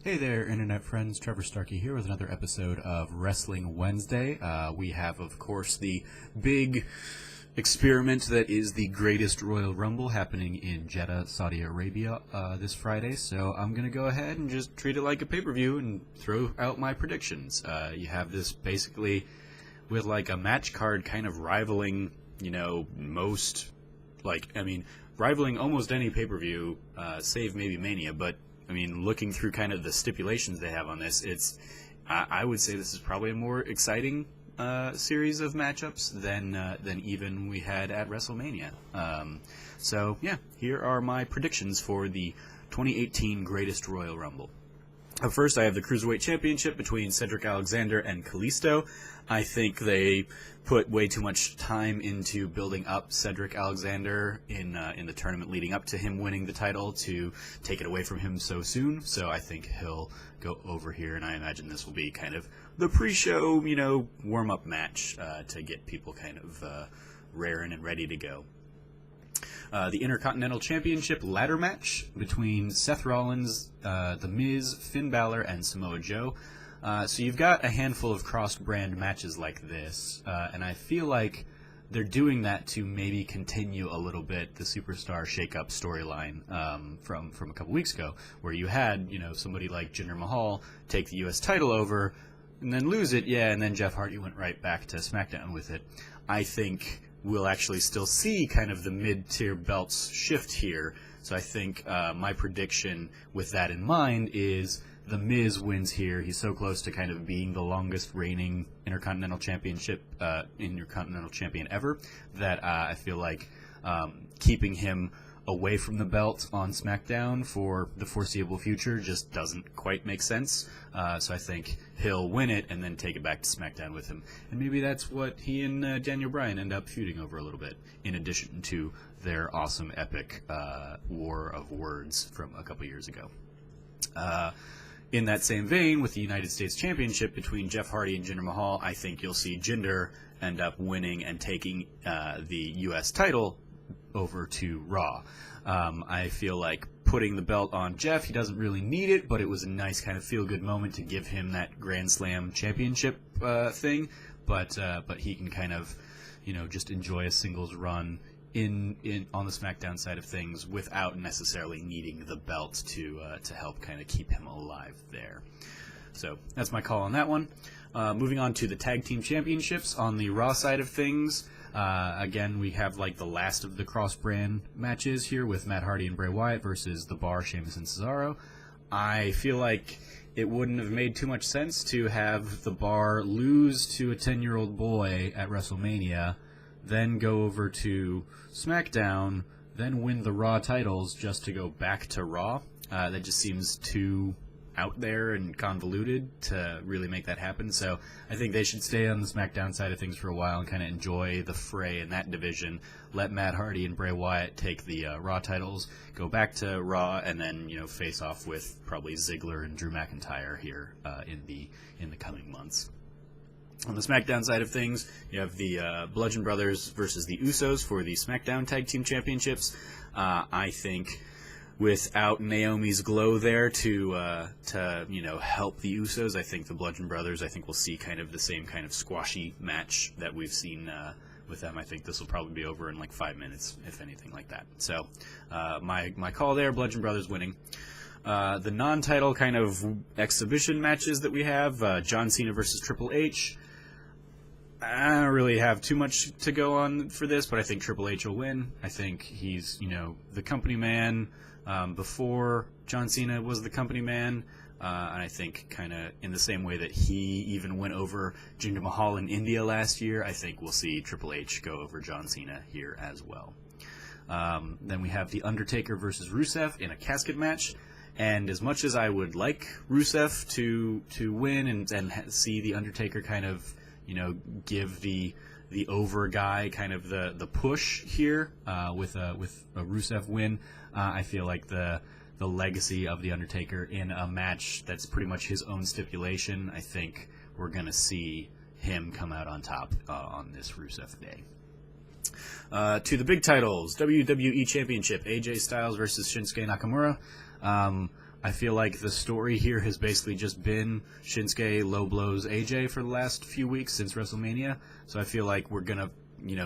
Hey there, Internet friends. Trevor Starkey here with another episode of Wrestling Wednesday. We have, of course, the big experiment that is the Greatest Royal Rumble happening in Jeddah, Saudi Arabia this Friday. So I'm going to go ahead and just treat it like a pay-per-view and throw out my predictions. You have this basically with like a match card kind of rivaling, rivaling almost any pay-per-view, save maybe Mania, but looking through kind of the stipulations they have on this, I would say this is probably a more exciting series of matchups than even we had at Wrestlemania. So yeah, here are my predictions for the 2018 Greatest Royal Rumble. First, I have the Cruiserweight Championship between Cedric Alexander and Kalisto. I think they put way too much time into building up Cedric Alexander in the tournament leading up to him winning the title to take it away from him so soon. So I think he'll go over here, and I imagine this will be kind of the pre-show, warm-up match to get people kind of raring and ready to go. The Intercontinental Championship ladder match between Seth Rollins, The Miz, Finn Balor, and Samoa Joe. So you've got a handful of cross-brand matches like this, and I feel like they're doing that to maybe continue a little bit the Superstar Shake-Up storyline from a couple weeks ago, where you had somebody like Jinder Mahal take the U.S. title over and then lose it, and then Jeff Hardy went right back to SmackDown with it. I think we'll actually still see kind of the mid-tier belts shift here. So I think my prediction with that in mind is The Miz wins here. He's so close to kind of being the longest reigning Intercontinental Champion ever that I feel like keeping him away from the belt on SmackDown for the foreseeable future just doesn't quite make sense. So I think he'll win it and then take it back to SmackDown with him. And maybe that's what he and Daniel Bryan end up feuding over a little bit, in addition to their awesome epic war of words from a couple years ago. In that same vein, with the United States Championship between Jeff Hardy and Jinder Mahal, I think you'll see Jinder end up winning and taking the U.S. title over to Raw. I feel like putting the belt on Jeff, he doesn't really need it, but it was a nice kind of feel-good moment to give him that Grand Slam championship thing. But he can kind of, just enjoy a singles run in on the SmackDown side of things without necessarily needing the belt to help kind of keep him alive there. So that's my call on that one. Moving on to the Tag Team Championships on the Raw side of things. Again, we have like the last of the cross-brand matches here with Matt Hardy and Bray Wyatt versus The Bar, Sheamus, and Cesaro. I feel like it wouldn't have made too much sense to have The Bar lose to a 10-year-old boy at WrestleMania, then go over to SmackDown, then win the Raw titles just to go back to Raw. That just seems too out there and convoluted to really make that happen. So I think they should stay on the SmackDown side of things for a while and kind of enjoy the fray in that division. Let Matt Hardy and Bray Wyatt take the Raw titles, go back to Raw, and then face off with probably Ziggler and Drew McIntyre here in the coming months. On the SmackDown side of things, you have the Bludgeon Brothers versus the Usos for the SmackDown Tag Team Championships. I think without Naomi's glow there to help the Usos, I think the Bludgeon Brothers, we'll see kind of the same kind of squashy match that we've seen with them. I think this will probably be over in like 5 minutes, if anything like that. So my call there, Bludgeon Brothers winning. The non-title kind of exhibition matches that we have, John Cena versus Triple H. I don't really have too much to go on for this, but I think Triple H will win. I think he's, the company man before John Cena was the company man. And I think kind of in the same way that he even went over Jinder Mahal in India last year, I think we'll see Triple H go over John Cena here as well. Then we have The Undertaker versus Rusev in a casket match. And as much as I would like Rusev to win and see The Undertaker kind of, give the over guy kind of the push here with a Rusev win, I feel like the legacy of The Undertaker in a match that's pretty much his own stipulation, I think we're going to see him come out on top on this Rusev Day. To the big titles, WWE Championship, AJ Styles versus Shinsuke Nakamura. I feel like the story here has basically just been Shinsuke low blows AJ for the last few weeks since WrestleMania. So I feel like we're going to,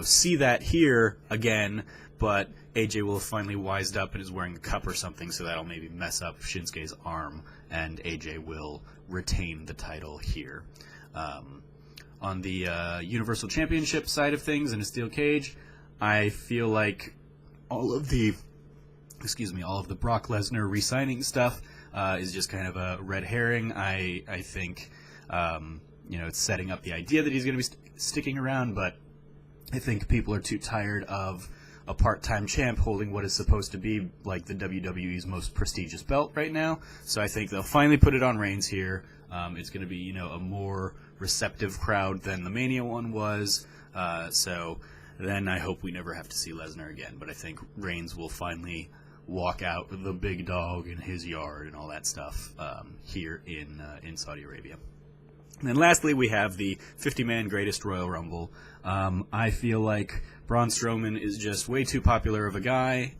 see that here again, but AJ will have finally wised up and is wearing a cup or something, so that'll maybe mess up Shinsuke's arm, and AJ will retain the title here. On the Universal Championship side of things in a steel cage, I feel like all of the Brock Lesnar re-signing stuff is just kind of a red herring. I think, it's setting up the idea that he's going to be sticking around, but I think people are too tired of a part-time champ holding what is supposed to be like the WWE's most prestigious belt right now. So I think they'll finally put it on Reigns here. It's going to be, a more receptive crowd than the Mania one was. So then I hope we never have to see Lesnar again. But I think Reigns will finally walk out with the big dog in his yard and all that stuff here in Saudi Arabia. And then lastly, we have the 50-man Greatest Royal Rumble. I feel like Braun Strowman is just way too popular of a guy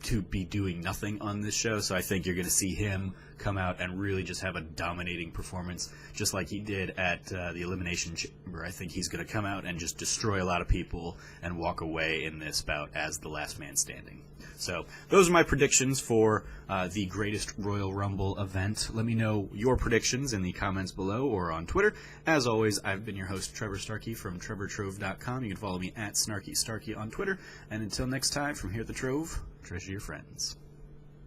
to be doing nothing on this show, so I think you're going to see him come out and really just have a dominating performance, just like he did at the Elimination Chamber. I think he's going to come out and just destroy a lot of people and walk away in this bout as the last man standing. So those are my predictions for the Greatest Royal Rumble event. Let me know your predictions in the comments below or on Twitter. As always, I've been your host, Trevor Starkey from TrevorTrove.com. You can follow me at SnarkyStarkey on Twitter. And until next time, from here at the Trove, treasure your friends.